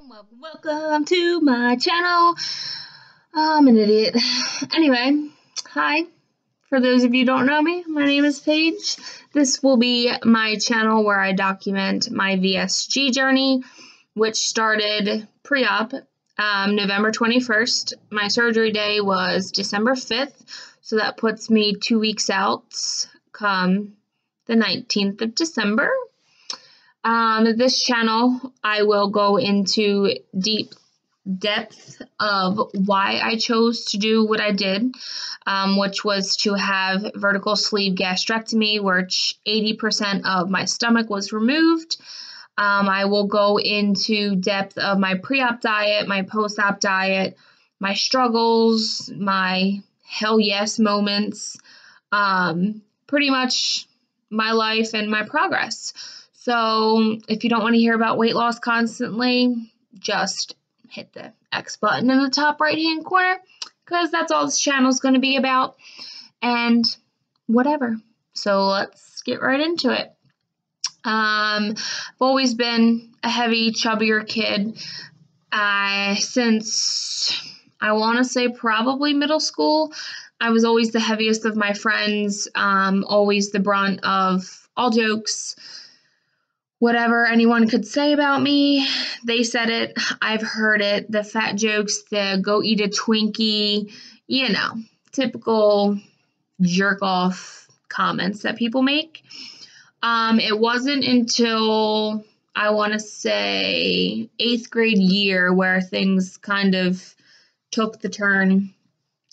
Welcome to my channel. I'm an idiot. Anyway, hi. For those of you who don't know me, my name is Paige. This will be my channel where I document my VSG journey, which started pre-op November 21st. My surgery day was December 5th, so that puts me 2 weeks out come the 19th of December. This channel, I will go into deep depth of why I chose to do what I did, which was to have vertical sleeve gastrectomy, which 80% of my stomach was removed. I will go into depth of my pre-op diet, my post-op diet, my struggles, my hell yes moments, pretty much my life and my progress. So if you don't want to hear about weight loss constantly, just hit the X button in the top right-hand corner, because that's all this channel is going to be about, and whatever. So let's get right into it. I've always been a heavy, chubbier kid. Since I want to say probably middle school, I was always the heaviest of my friends, always the brunt of all jokes. Whatever anyone could say about me, they said it. I've heard it. The fat jokes, the go eat a Twinkie, you know, typical jerk off comments that people make. It wasn't until I want to say 8th grade year where things kind of took the turn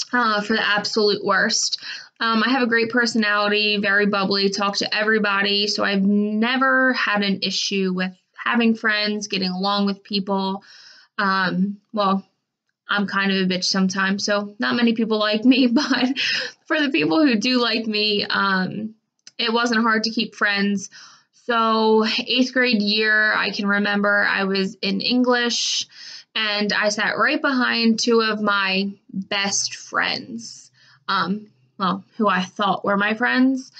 for the absolute worst. I have a great personality, very bubbly, talk to everybody, so I've never had an issue with having friends, getting along with people. Well, I'm kind of a bitch sometimes, so not many people like me, but for the people who do like me, it wasn't hard to keep friends. So 8th grade year, I can remember I was in English, and I sat right behind two of my best friends. Well, who I thought were my friends.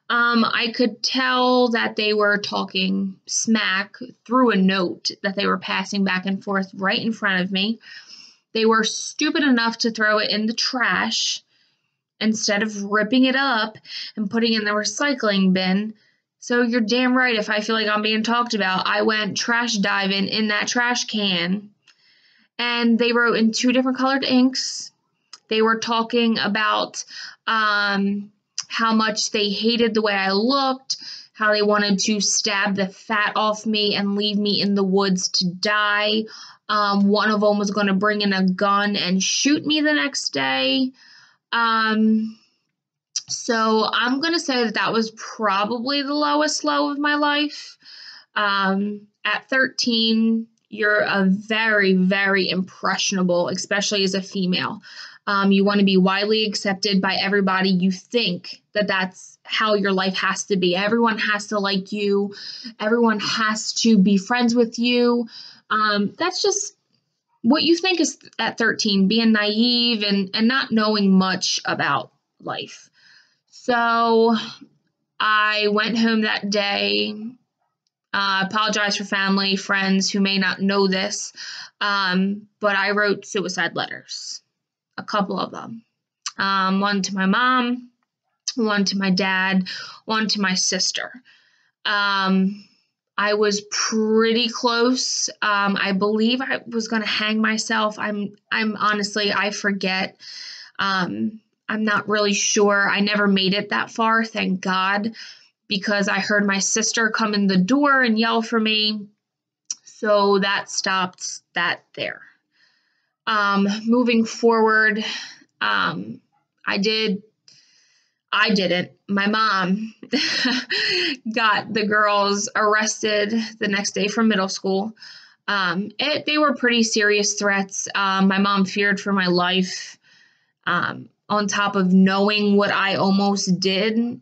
I could tell that they were talking smack through a note that they were passing back and forth right in front of me. They were stupid enough to throw it in the trash instead of ripping it up and putting it in the recycling bin. So you're damn right, if I feel like I'm being talked about, I went trash diving in that trash can. And they wrote in 2 different colored inks. They were talking about how much they hated the way I looked, how they wanted to stab the fat off me and leave me in the woods to die. One of them was going to bring in a gun and shoot me the next day. So I'm going to say that that was probably the lowest low of my life. At 13, you're a very, very impressionable, especially as a female. You want to be widely accepted by everybody. You think that that's how your life has to be. Everyone has to like you. Everyone has to be friends with you. That's just what you think is at 13, being naive and not knowing much about life. So I went home that day. Apologize for family, friends who may not know this, but I wrote suicide letters. A couple of them. One to my mom, one to my dad, one to my sister. I was pretty close. I believe I was going to hang myself. I'm honestly, I forget. I'm not really sure. I never made it that far, thank God, because I heard my sister come in the door and yell for me. So that stopped that there. Moving forward, I didn't. My mom got the girls arrested the next day from middle school. They were pretty serious threats. My mom feared for my life. On top of knowing what I almost did,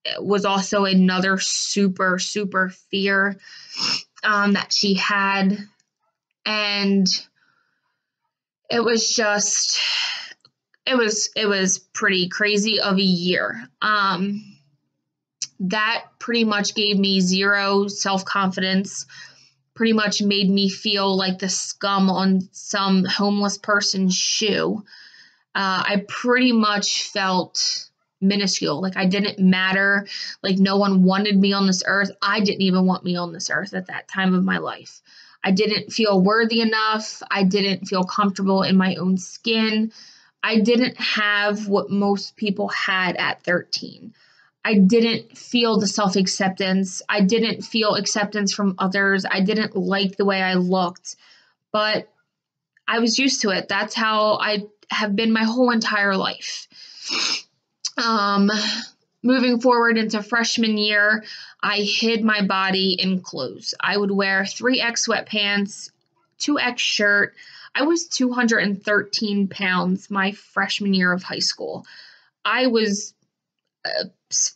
it was also another super, super fear that she had. And it was just, it was pretty crazy of a year. That pretty much gave me zero self-confidence. pretty much made me feel like the scum on some homeless person's shoe. I pretty much felt minuscule. Like I didn't matter. Like no one wanted me on this earth. I didn't even want me on this earth at that time of my life. I didn't feel worthy enough. I didn't feel comfortable in my own skin. I didn't have what most people had at 13. I didn't feel the self-acceptance. I didn't feel acceptance from others. I didn't like the way I looked, but I was used to it. That's how I have been my whole entire life. Moving forward into freshman year, I hid my body in clothes. I would wear 3X sweatpants, 2X shirt. I was 213 pounds my freshman year of high school. I was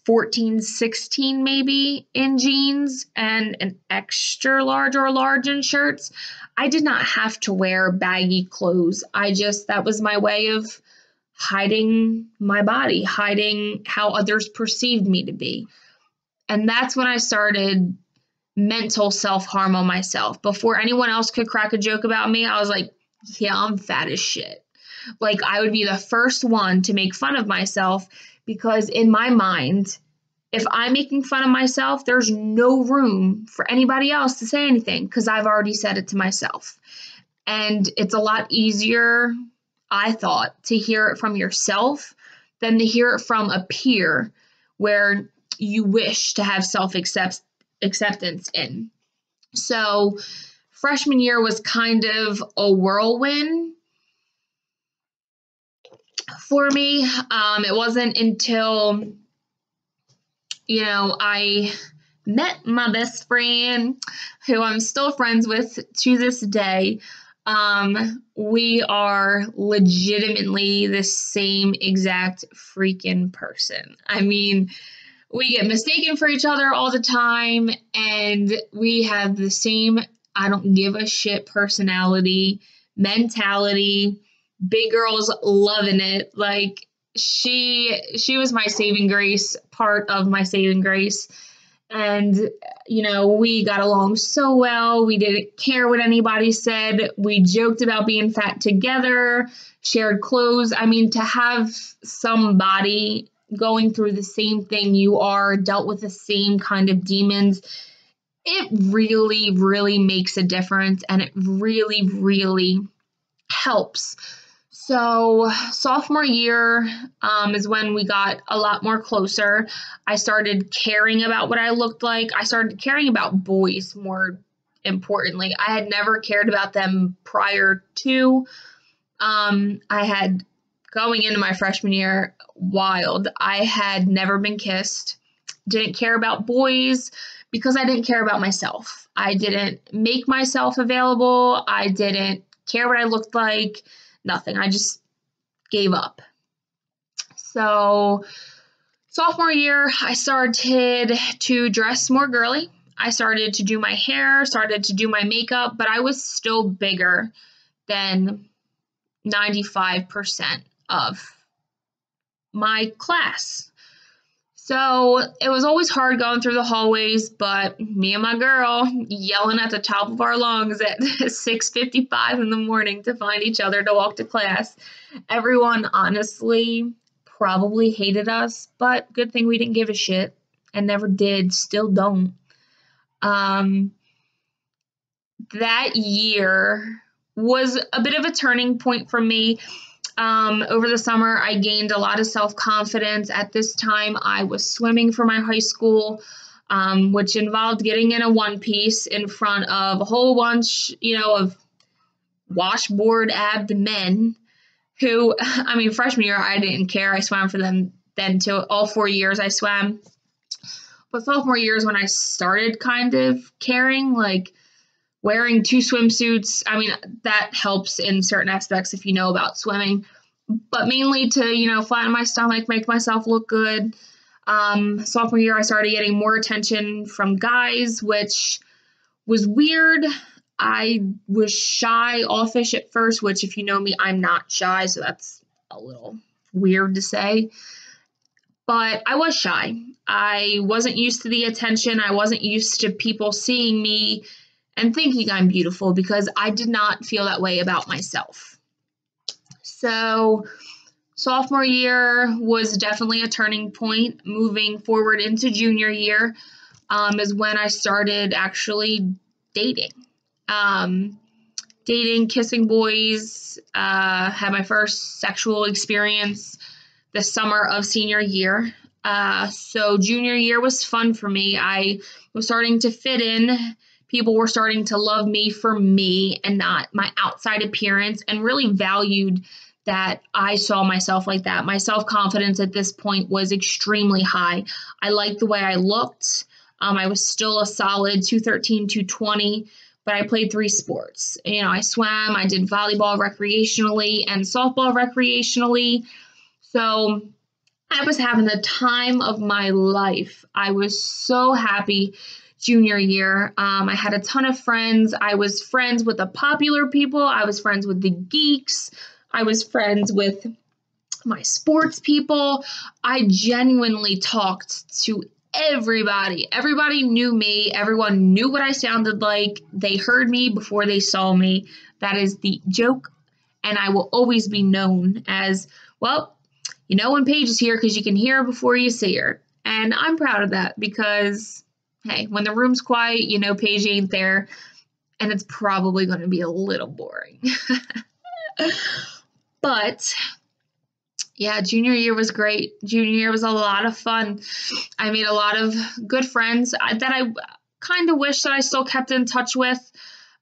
14, 16 maybe in jeans and an extra large or large in shirts. I did not have to wear baggy clothes. That was my way of hiding my body, hiding how others perceived me to be. And that's when I started mental self-harm on myself. Before anyone else could crack a joke about me, I was like, yeah, I'm fat as shit. Like I would be the first one to make fun of myself because in my mind, if I'm making fun of myself, there's no room for anybody else to say anything because I've already said it to myself. And it's a lot easier, I thought, to hear it from yourself than to hear it from a peer where you wish to have self-acceptance in. So freshman year was kind of a whirlwind for me. It wasn't until, I met my best friend, who I'm still friends with to this day. We are legitimately the same exact freaking person. I mean, we get mistaken for each other all the time, and we have the same I don't give a shit personality, mentality, big girls loving it. Like she was my saving grace, part of my saving grace. And, we got along so well. We didn't care what anybody said. We joked about being fat together, shared clothes. I mean, to have somebody going through the same thing you are, dealt with the same kind of demons, it really, really makes a difference. And it really, really helps. So sophomore year is when we got a lot more closer. I started caring about what I looked like. I started caring about boys more importantly. I had never cared about them prior to. Going into my freshman year, wild. I had never been kissed. Didn't care about boys because I didn't care about myself. I didn't make myself available. I didn't care what I looked like. Nothing. I just gave up. So sophomore year, I started to dress more girly. I started to do my hair, started to do my makeup, but I was still bigger than 95% of my class. So it was always hard going through the hallways, but me and my girl yelling at the top of our lungs at 6:55 in the morning to find each other to walk to class. Everyone honestly probably hated us, but good thing we didn't give a shit and never did, still don't. That year was a bit of a turning point for me. Over the summer, I gained a lot of self-confidence. At this time, I was swimming for my high school, which involved getting in a one-piece in front of a whole bunch, of washboard-abbed men who, freshman year, I didn't care. I swam for them then till all 4 years I swam. But sophomore year is when I started kind of caring, like wearing 2 swimsuits. That helps in certain aspects if you know about swimming, but mainly to, flatten my stomach, make myself look good. Sophomore year, I started getting more attention from guys, which was weird. I was shy, offish at first, which if you know me, I'm not shy, so that's a little weird to say. But I was shy. I wasn't used to the attention. I wasn't used to people seeing me and thinking I'm beautiful, because I did not feel that way about myself. So sophomore year was definitely a turning point. Moving forward into junior year is when I started actually dating. Kissing boys, had my first sexual experience the summer of senior year. So junior year was fun for me. I was starting to fit in. People were starting to love me for me and not my outside appearance, and really valued that I saw myself like that. My self-confidence at this point was extremely high. I liked the way I looked. I was still a solid 213, 220, but I played 3 sports. I swam, I did volleyball recreationally and softball recreationally. So I was having the time of my life. I was so happy junior year. I had a ton of friends. I was friends with the popular people. I was friends with the geeks. I was friends with my sports people. I genuinely talked to everybody. Everybody knew me. Everyone knew what I sounded like. They heard me before they saw me. That is the joke. And I will always be known as, well, when Paige is here, because you can hear her before you see her. And I'm proud of that, because, hey, when the room's quiet, Paige ain't there. And it's probably going to be a little boring. But yeah, junior year was great. Junior year was a lot of fun. I made a lot of good friends that I kind of wish that I still kept in touch with.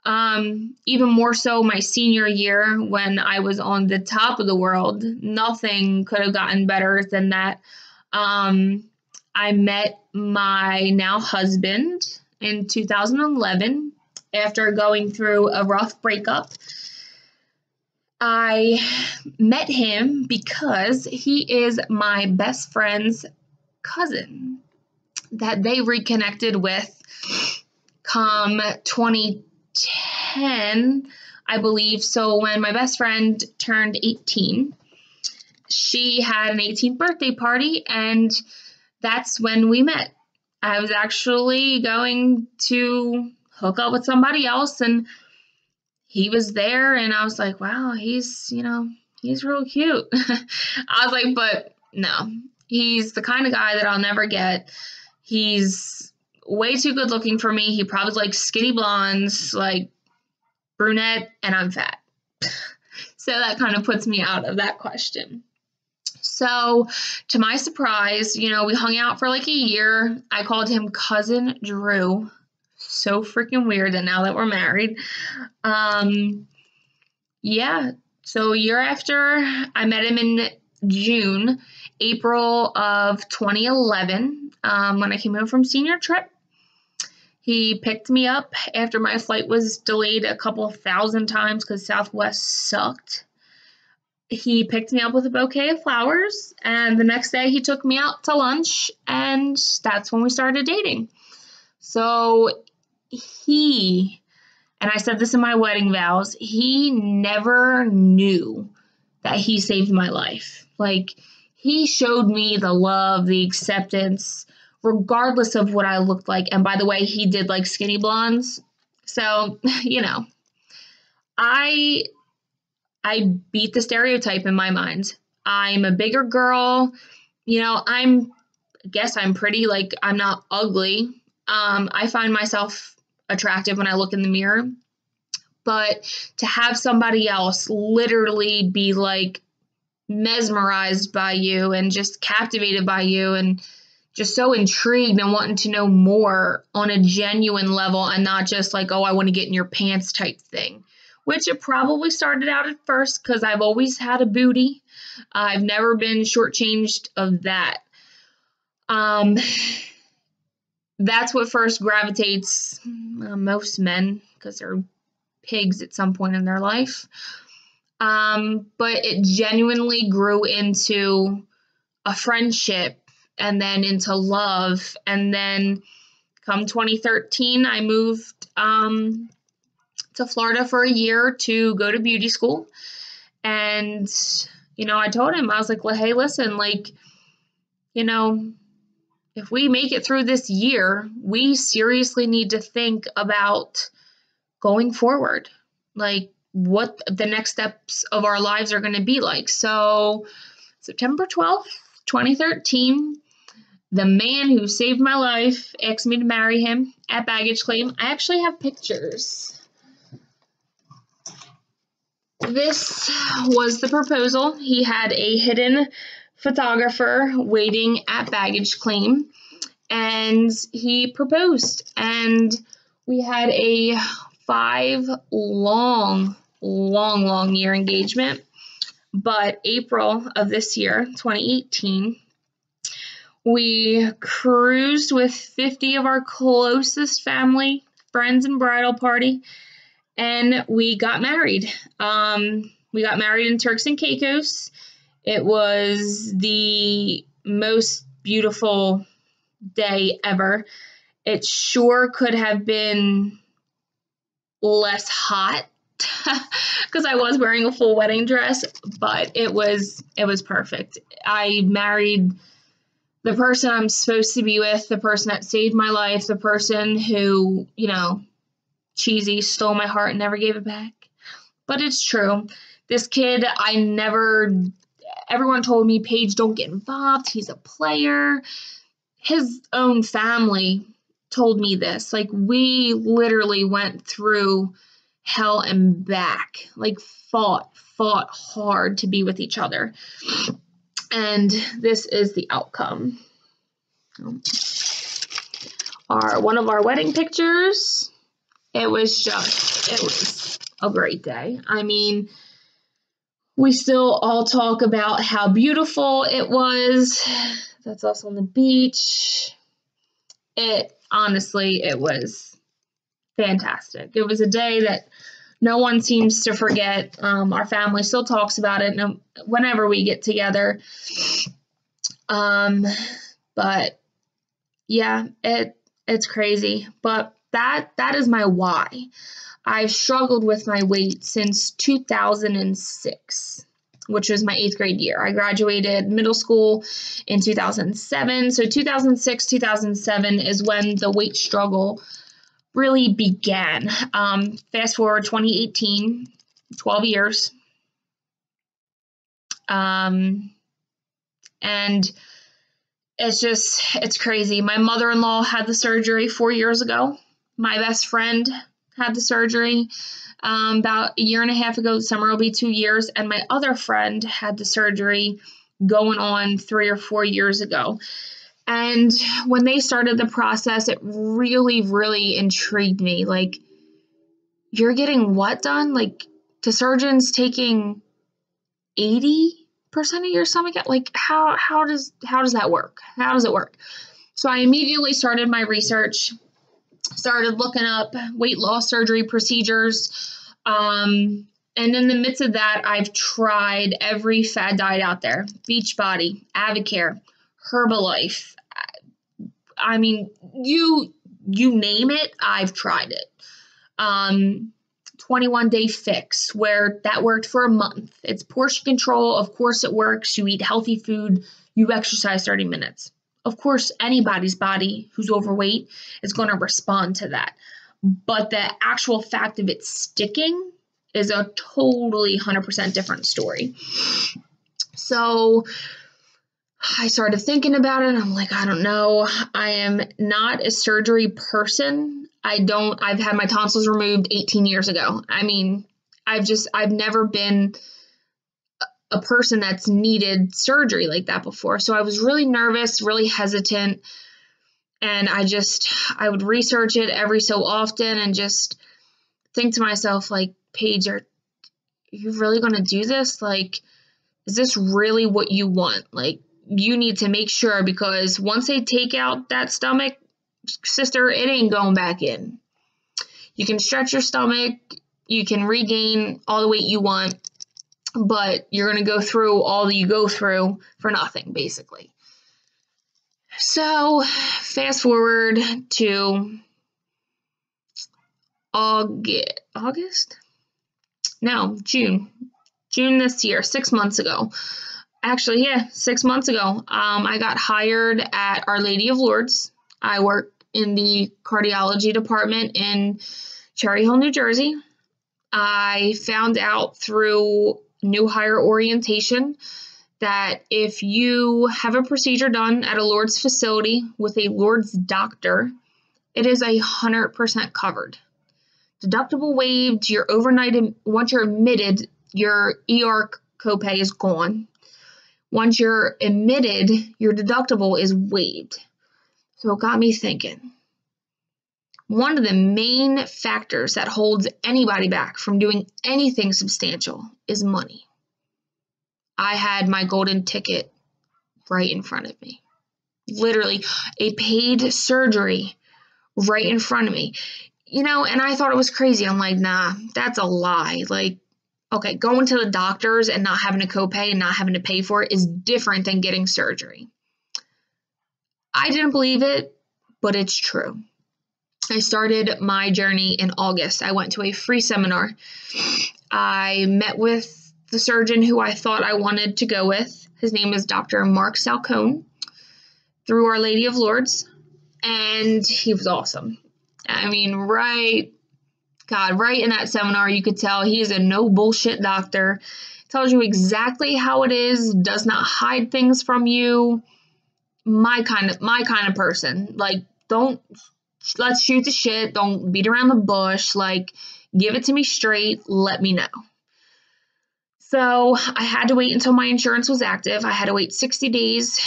Even more so my senior year, when I was on the top of the world. Nothing could have gotten better than that. I met my now husband in 2011 after going through a rough breakup. I met him because he is my best friend's cousin that they reconnected with come 2010, I believe. So when my best friend turned 18, she had an 18th birthday party, and that's when we met. I was actually going to hook up with somebody else, and he was there, and I was like, wow, he's real cute. I was like, but no, he's the kind of guy that I'll never get. He's way too good looking for me. He probably likes skinny blondes, like brunette, and I'm fat. So that kind of puts me out of that question. So to my surprise, we hung out for like a year. I called him Cousin Drew. So freaking weird that now that we're married. Yeah, so a year after, I met him in April of 2011, when I came home from senior trip. He picked me up after my flight was delayed a couple thousand times because Southwest sucked. He picked me up with a bouquet of flowers, and the next day he took me out to lunch, and that's when we started dating. So and I said this in my wedding vows, he never knew that he saved my life. Like, he showed me the love, the acceptance, regardless of what I looked like. And by the way, he did like skinny blondes. So, I beat the stereotype in my mind. I'm a bigger girl. I guess I'm pretty. Like, I'm not ugly. I find myself attractive when I look in the mirror. But to have somebody else literally be like mesmerized by you and just captivated by you and just so intrigued and wanting to know more on a genuine level, and not just like, oh, I want to get in your pants type thing, which it probably started out at first because I've always had a booty. I've never been shortchanged of that. That's what first gravitates most men, because they're pigs at some point in their life. But it genuinely grew into a friendship, and then into love. And then come 2013, I moved to Florida for a year to go to beauty school. And, I told him, I was like, well, hey, listen, like, if we make it through this year, we seriously need to think about going forward, like what the next steps of our lives are going to be like. So September 12th, 2013, the man who saved my life asked me to marry him at baggage claim. I actually have pictures. This was the proposal. He had a hidden photographer waiting at baggage claim, and he proposed. And we had a 5 long year engagement. But April of this year, 2018, we cruised with 50 of our closest family, friends, and bridal party, and we got married. We got married in Turks and Caicos. It was the most beautiful day ever. It sure could have been less hot because I was wearing a full wedding dress, but it was perfect. I married the person I'm supposed to be with, the person that saved my life, the person who, cheesy, stole my heart and never gave it back. But it's true. This kid, everyone told me, Paige, don't get involved. He's a player. His own family told me this. Like, we literally went through hell and back, like fought hard to be with each other. And this is the outcome. One of our wedding pictures. It was a great day. I mean, we still all talk about how beautiful it was. That's us on the beach. Honestly, it was fantastic. It was a day that no one seems to forget. Our family still talks about it whenever we get together. But yeah, it's crazy. But that is my why. I've struggled with my weight since 2006, which was my 8th grade year. I graduated middle school in 2007. So 2006, 2007 is when the weight struggle really began. Fast forward 2018, 12 years. And it's crazy. My mother-in-law had the surgery 4 years ago. My best friend had the surgery about a year and a half ago. Summer will be 2 years. And my other friend had the surgery going on 3 or 4 years ago. And when they started the process, it really, really intrigued me. Like, you're getting what done? Like, the surgeon's taking 80% of your stomach out? Like, how does that work? How does it work? So I immediately started my research, started looking up weight loss surgery procedures. And in the midst of that, I've tried every fad diet out there: Beachbody, Avocare, Herbalife. I mean, you name it, I've tried it. 21-day fix, where that worked for a month. It's portion control. Of course it works. You eat healthy food. You exercise 30 minutes. Of course, anybody's body who's overweight is going to respond to that. But the actual fact of it sticking is a totally 100% different story. So I started thinking about it, and I'm like, I don't know. I am not a surgery person. I've had my tonsils removed 18 years ago. I mean, I've never been a person that's needed surgery like that before. So I was really nervous, really hesitant. And I would research it every so often and just think to myself, like, Paige, are you really going to do this? Like, is this really what you want? Like, you need to make sure, because once they take out that stomach, sister, it ain't going back in. You can stretch your stomach, you can regain all the weight you want, but you're going to go through all that you go through for nothing, basically. So fast forward to June this year, 6 months ago. Actually, yeah, 6 months ago, I got hired at Our Lady of Lourdes. I work in the cardiology department in Cherry Hill, New Jersey. I found out through new hire orientation that if you have a procedure done at a Lourdes facility with a Lourdes doctor, it is 100% covered. Deductible waived, your overnight, once you're admitted, your ER copay is gone. Once you're admitted, your deductible is waived. So it got me thinking. One of the main factors that holds anybody back from doing anything substantial is money. I had my golden ticket right in front of me. Literally, a paid surgery right in front of me. And I thought it was crazy. I'm like, nah, that's a lie. Like, okay, going to the doctors and not having a copay and not having to pay for it is different than getting surgery. I didn't believe it, but it's true. I started my journey in August. I went to a free seminar. I met with the surgeon who I thought I wanted to go with. His name is Dr. Mark Salcone, through Our Lady of Lourdes, and he was awesome. I mean, right in that seminar, you could tell he is a no bullshit doctor. Tells you exactly how it is, does not hide things from you. My kind of person. Like, let's shoot the shit. Don't beat around the bush. Like, give it to me straight. Let me know. So I had to wait until my insurance was active. I had to wait 60 days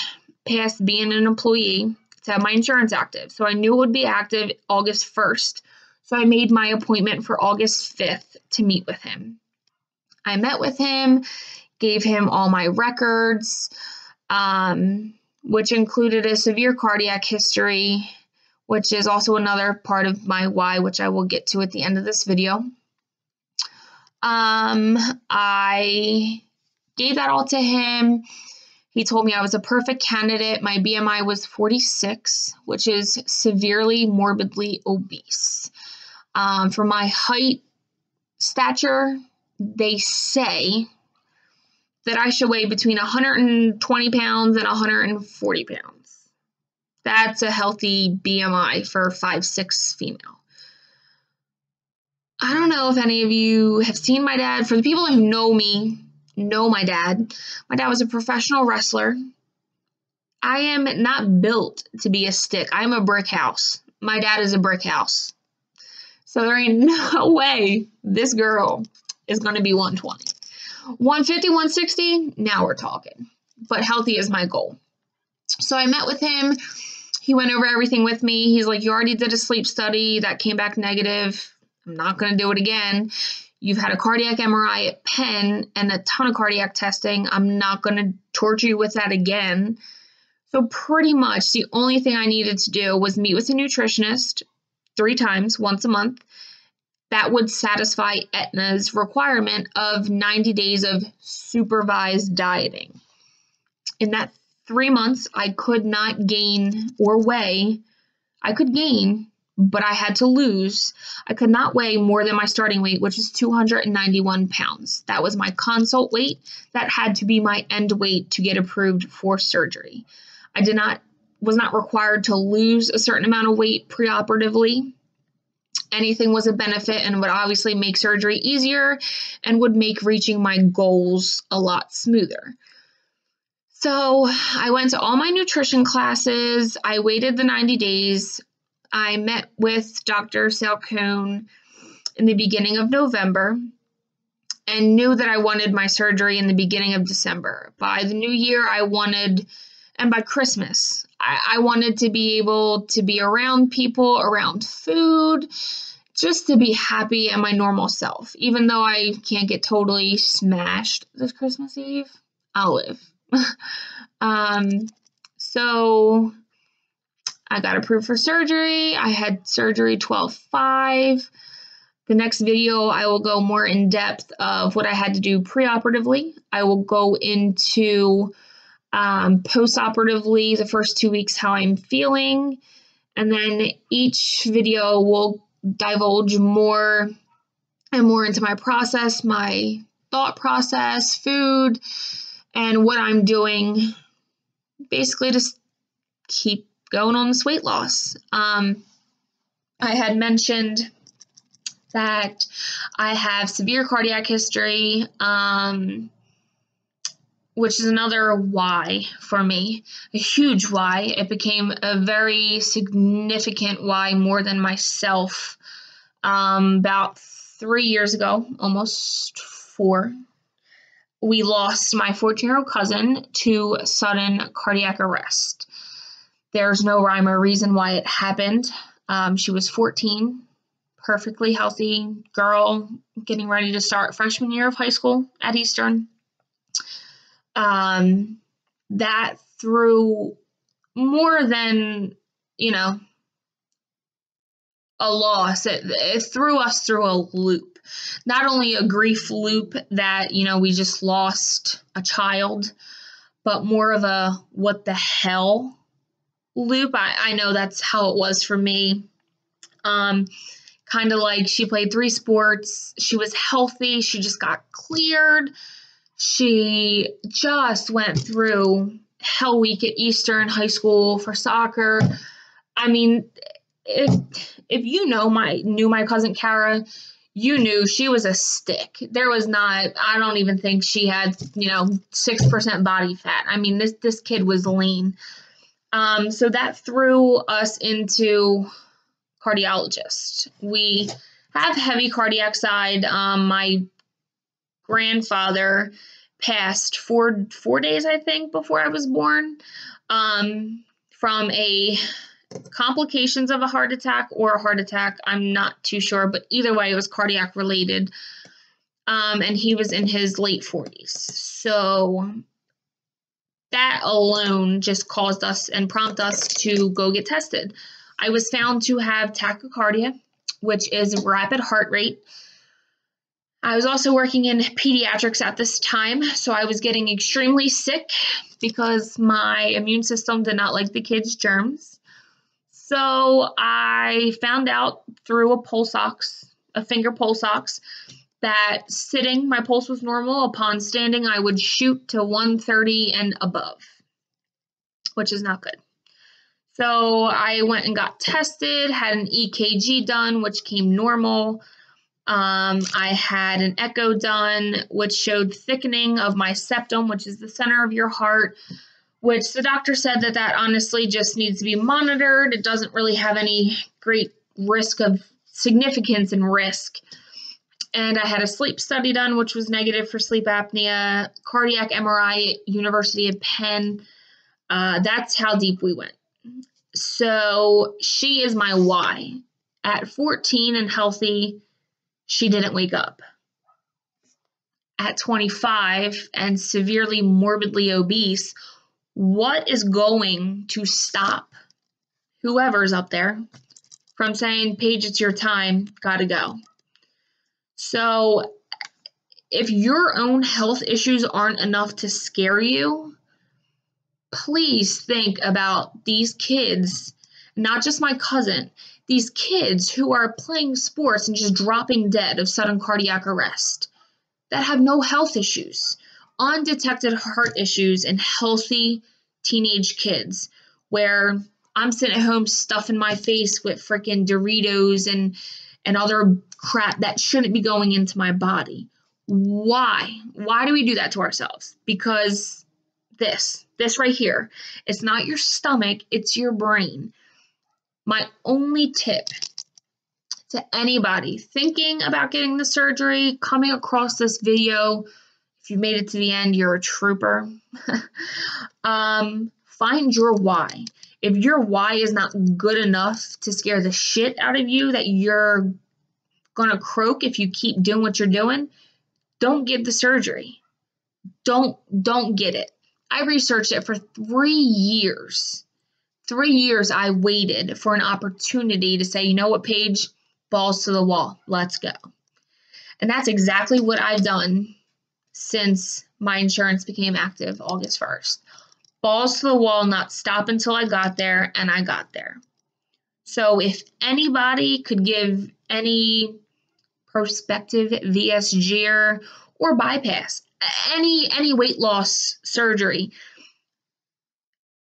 past being an employee to have my insurance active. So I knew it would be active August 1st. So I made my appointment for August 5th to meet with him. I met with him, gave him all my records, which included a severe cardiac history, which is also another part of my why, which I will get to at the end of this video. I gave that all to him. He told me I was a perfect candidate. My BMI was 46, which is severely morbidly obese. For my height, stature, they say that I should weigh between 120 pounds and 140 pounds. That's a healthy BMI for 5'6" female. I don't know if any of you have seen my dad. For the people who know me, know my dad. My dad was a professional wrestler. I am not built to be a stick. I'm a brick house. My dad is a brick house. So there ain't no way this girl is going to be 120. 150, 160, now we're talking. But healthy is my goal. So I met with him. He went over everything with me. He's like, you already did a sleep study. That came back negative. I'm not going to do it again. You've had a cardiac MRI at Penn and a ton of cardiac testing. I'm not going to torture you with that again. So pretty much the only thing I needed to do was meet with a nutritionist 3 times, once a month. That would satisfy Aetna's requirement of 90 days of supervised dieting. In that 3 months, I could not gain or weigh. I could gain, but I had to lose. I could not weigh more than my starting weight, which is 291 pounds. That was my consult weight. That had to be my end weight to get approved for surgery. I was not required to lose a certain amount of weight preoperatively. Anything was a benefit and would obviously make surgery easier and would make reaching my goals a lot smoother. So I went to all my nutrition classes. I waited the 90 days. I met with Dr. Salcone in the beginning of November and knew that I wanted my surgery in the beginning of December. By the new year, and by Christmas, I wanted to be able to be around people, around food, just to be happy and my normal self. Even though I can't get totally smashed this Christmas Eve, I'll live. So I got approved for surgery. I had surgery 12/5. The next video, I will go more in depth of what I had to do preoperatively. I will go into postoperatively the first 2 weeks how I'm feeling. And then each video will divulge more and more into my process, my thought process, food, and what I'm doing basically to keep going on this weight loss. I had mentioned that I have severe cardiac history, which is another why for me, a huge why. It became a very significant why more than myself. About 3 years ago, almost 4, we lost my 14-year-old cousin to sudden cardiac arrest. There's no rhyme or reason why it happened. She was 14, perfectly healthy girl, getting ready to start freshman year of high school at Eastern. That threw more than, a loss. It threw us through a loop. Not only a grief loop that, we just lost a child, but more of a what the hell loop. I know that's how it was for me. Kind of like she played 3 sports. She was healthy. She just got cleared. She just went through hell week at Eastern High School for soccer. I mean, if you knew my cousin Kara, you knew she was a stick. There was not, I don't even think she had, 6% body fat. I mean, this kid was lean. So that threw us into cardiologist. We have heavy cardiac side. My grandfather passed 4 days, I think, before I was born, from a complications of a heart attack or a heart attack. I'm not too sure, but either way, it was cardiac related. And he was in his late 40s. So that alone just caused us and prompted us to go get tested. I was found to have tachycardia, which is rapid heart rate. I was also working in pediatrics at this time, so I was getting extremely sick because my immune system did not like the kids' germs. So I found out through a finger pulse ox, that sitting, my pulse was normal. Upon standing, I would shoot to 130 and above, which is not good. So I went and got tested, had an EKG done, which came normal. I had an echo done, which showed thickening of my septum, which is the center of your heart, which the doctor said that honestly just needs to be monitored. It doesn't really have any great risk of significance and risk. And I had a sleep study done, which was negative for sleep apnea, cardiac MRI at University of Penn. That's how deep we went. So she is my why. At 14 and healthy, she didn't wake up. At 25 and severely morbidly obese, what is going to stop whoever's up there from saying, Paige, it's your time, gotta go? So if your own health issues aren't enough to scare you, please think about these kids, not just my cousin, these kids who are playing sports and just dropping dead of sudden cardiac arrest that have no health issues, undetected heart issues in healthy teenage kids, where I'm sitting at home stuffing my face with freaking Doritos and other crap that shouldn't be going into my body. Why? Why do we do that to ourselves? Because this right here, it's not your stomach, it's your brain. My only tip to anybody thinking about getting the surgery, coming across this video, if you made it to the end, you're a trooper. Find your why. If your why is not good enough to scare the shit out of you, that you're gonna croak if you keep doing what you're doing, don't get the surgery. Don't get it. I researched it for 3 years. 3 years I waited for an opportunity to say, you know what, Paige, balls to the wall, let's go. And that's exactly what I've done since my insurance became active August 1st. Balls to the wall, not stop until I got there, and I got there. So if anybody could give any prospective VSG or bypass, any weight loss surgery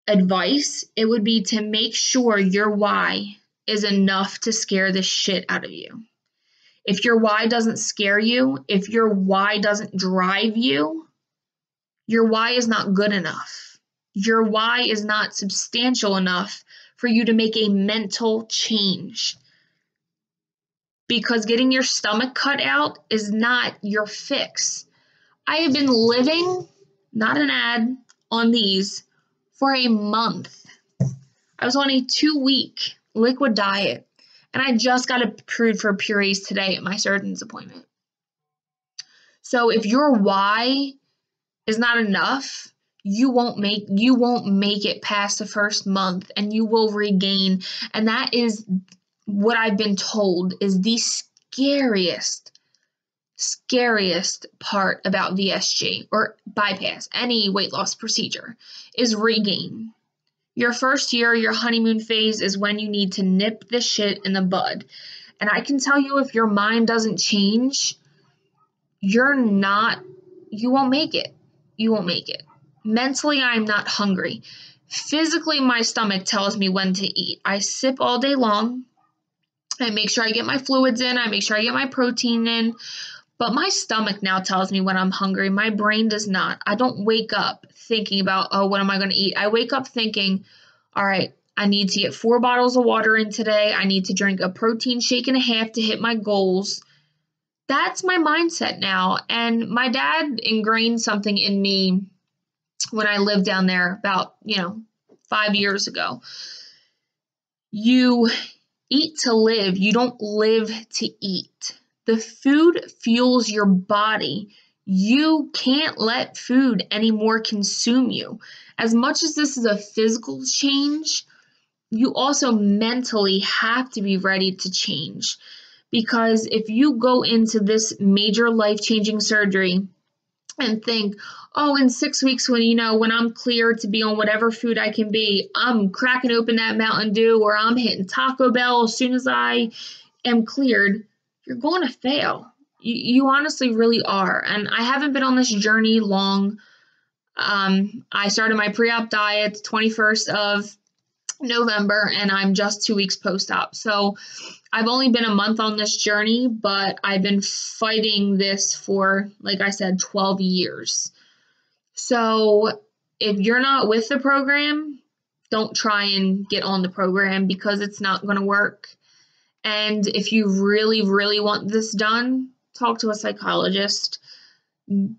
advice, it would be to make sure your why is enough to scare the shit out of you. If your why doesn't scare you, if your why doesn't drive you, your why is not good enough. Your why is not substantial enough for you to make a mental change. Because getting your stomach cut out is not your fix. I have been living, not an ad, on these for a month. I was on a 2-week liquid diet, and I just got approved for purees today at my surgeon's appointment. So if your why is not enough, you won't make it past the first month, and you will regain. And that is what I've been told is the scariest part about VSG or bypass, any weight loss procedure, is regain. Your first year, your honeymoon phase, is when you need to nip the shit in the bud. And I can tell you, if your mind doesn't change, you won't make it. You won't make it. Mentally, I'm not hungry. Physically, my stomach tells me when to eat. I sip all day long. I make sure I get my fluids in. I make sure I get my protein in. But my stomach now tells me when I'm hungry. My brain does not. I don't wake up thinking about, oh, what am I going to eat? I wake up thinking, all right, I need to get 4 bottles of water in today. I need to drink a protein shake and a half to hit my goals. That's my mindset now. And my dad ingrained something in me when I lived down there about, 5 years ago. You eat to live. You don't live to eat. The food fuels your body. You can't let food anymore consume you. As much as this is a physical change, you also mentally have to be ready to change. Because if you go into this major life-changing surgery and think, oh, in 6 weeks when I'm cleared to be on whatever food I can be, I'm cracking open that Mountain Dew or I'm hitting Taco Bell as soon as I am cleared, you're going to fail. You honestly really are. And I haven't been on this journey long. I started my pre-op diet 21st of November, and I'm just 2 weeks post-op. So I've only been a month on this journey, but I've been fighting this for, like I said, 12 years. So if you're not with the program, don't try and get on the program because it's not going to work. And if you really, really want this done, talk to a psychologist.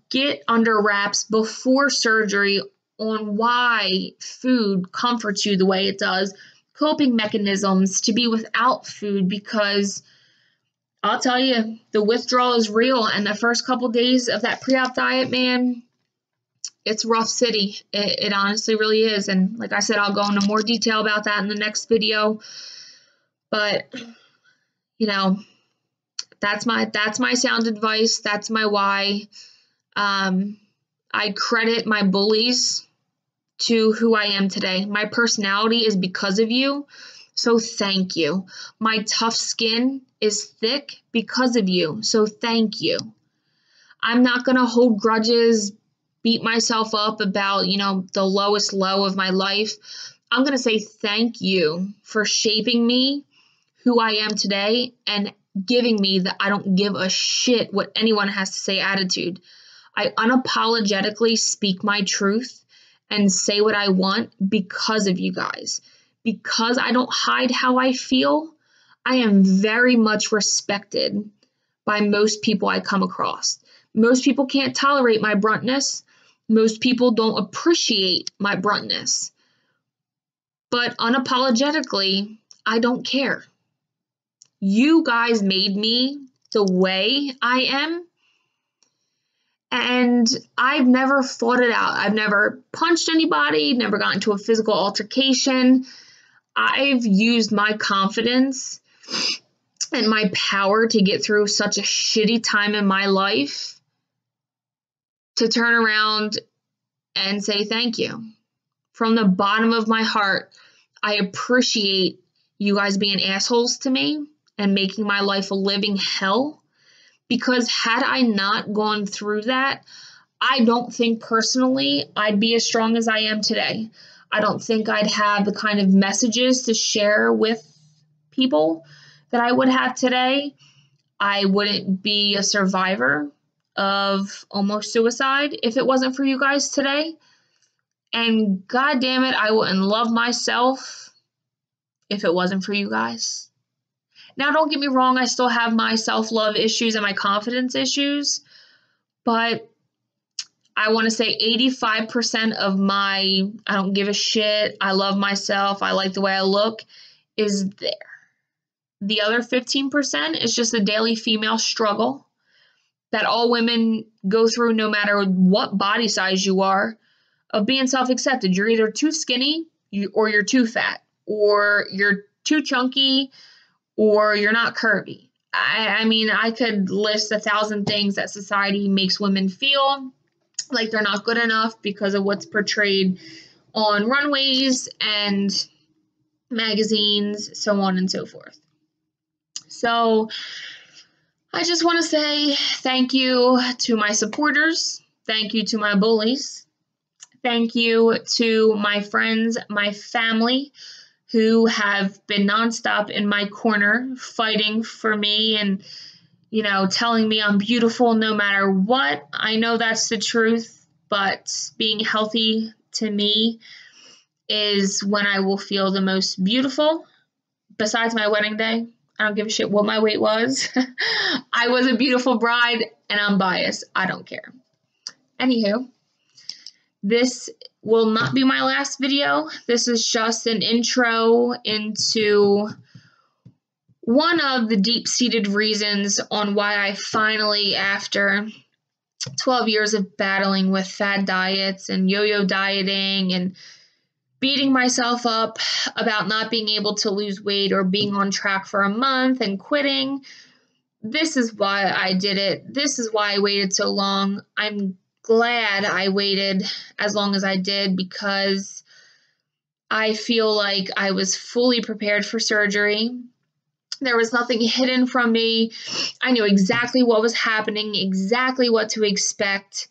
Get under wraps before surgery on why food comforts you the way it does, coping mechanisms to be without food, because I'll tell you, the withdrawal is real. And the first couple days of that pre-op diet, man, it's rough city. It honestly really is. And like I said, I'll go into more detail about that in the next video. But that's my sound advice. That's my why. I credit my bullies to who I am today. My personality is because of you, so thank you. My tough skin is thick because of you, so thank you. I'm not going to hold grudges, beat myself up about, the lowest low of my life. I'm going to say thank you for shaping me who I am today and giving me the I don't give a shit what anyone has to say attitude. I unapologetically speak my truth and say what I want because of you guys. Because I don't hide how I feel, I am very much respected by most people I come across. Most people can't tolerate my bruntness. Most people don't appreciate my bruntness. But unapologetically, I don't care. You guys made me the way I am. And I've never fought it out. I've never punched anybody, never gotten into a physical altercation. I've used my confidence and my power to get through such a shitty time in my life to turn around and say thank you. From the bottom of my heart, I appreciate you guys being assholes to me and making my life a living hell. Because had I not gone through that, I don't think personally I'd be as strong as I am today. I don't think I'd have the kind of messages to share with people that I would have today. I wouldn't be a survivor of almost suicide if it wasn't for you guys today. And god damn it, I wouldn't love myself if it wasn't for you guys. Now, don't get me wrong, I still have my self-love issues and my confidence issues, but I want to say 85% of my I don't give a shit, I love myself, I like the way I look is there. The other 15% is just a daily female struggle that all women go through no matter what body size you are, of being self-accepted. You're either too skinny or you're too fat, or you're too chunky, or you're not curvy. I mean, I could list 1,000 things that society makes women feel like they're not good enough because of what's portrayed on runways and magazines, so on and so forth. So I just want to say thank you to my supporters. Thank you to my bullies. Thank you to my friends, my family, who have been nonstop in my corner fighting for me and, you know, telling me I'm beautiful no matter what. I know that's the truth, but being healthy to me is when I will feel the most beautiful. Besides my wedding day, I don't give a shit what my weight was. I was a beautiful bride and I'm biased. I don't care. Anywho, this will not be my last video. This is just an intro into one of the deep-seated reasons on why I finally, after 12 years of battling with fad diets and yo-yo dieting and beating myself up about not being able to lose weight or being on track for a month and quitting, this is why I did it. This is why I waited so long. I'm glad I waited as long as I did because I feel like I was fully prepared for surgery. There was nothing hidden from me. I knew exactly what was happening, exactly what to expect.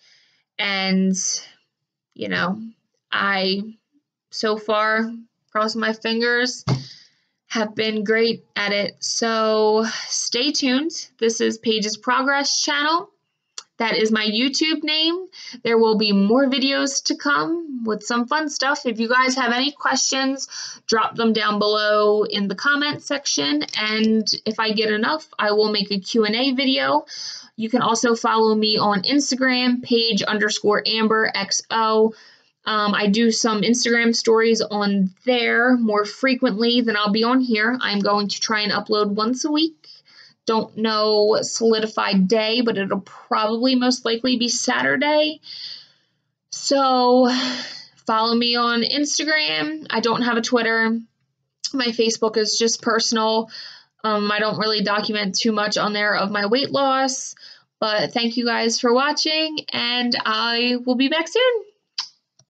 And, you know, I, so far, crossing my fingers, have been great at it. So stay tuned. This is Paige's Progress channel. That is my YouTube name. There will be more videos to come with some fun stuff. If you guys have any questions, drop them down below in the comment section. And if I get enough, I will make a Q&A video. You can also follow me on Instagram, Paige_AmberXO. I do some Instagram stories on there more frequently than I'll be on here. I'm going to try and upload once a week. Don't know solidified day, but it'll probably most likely be Saturday. So follow me on Instagram. I don't have a Twitter. My Facebook is just personal. I don't really document too much on there of my weight loss. But thank you guys for watching, and I will be back soon.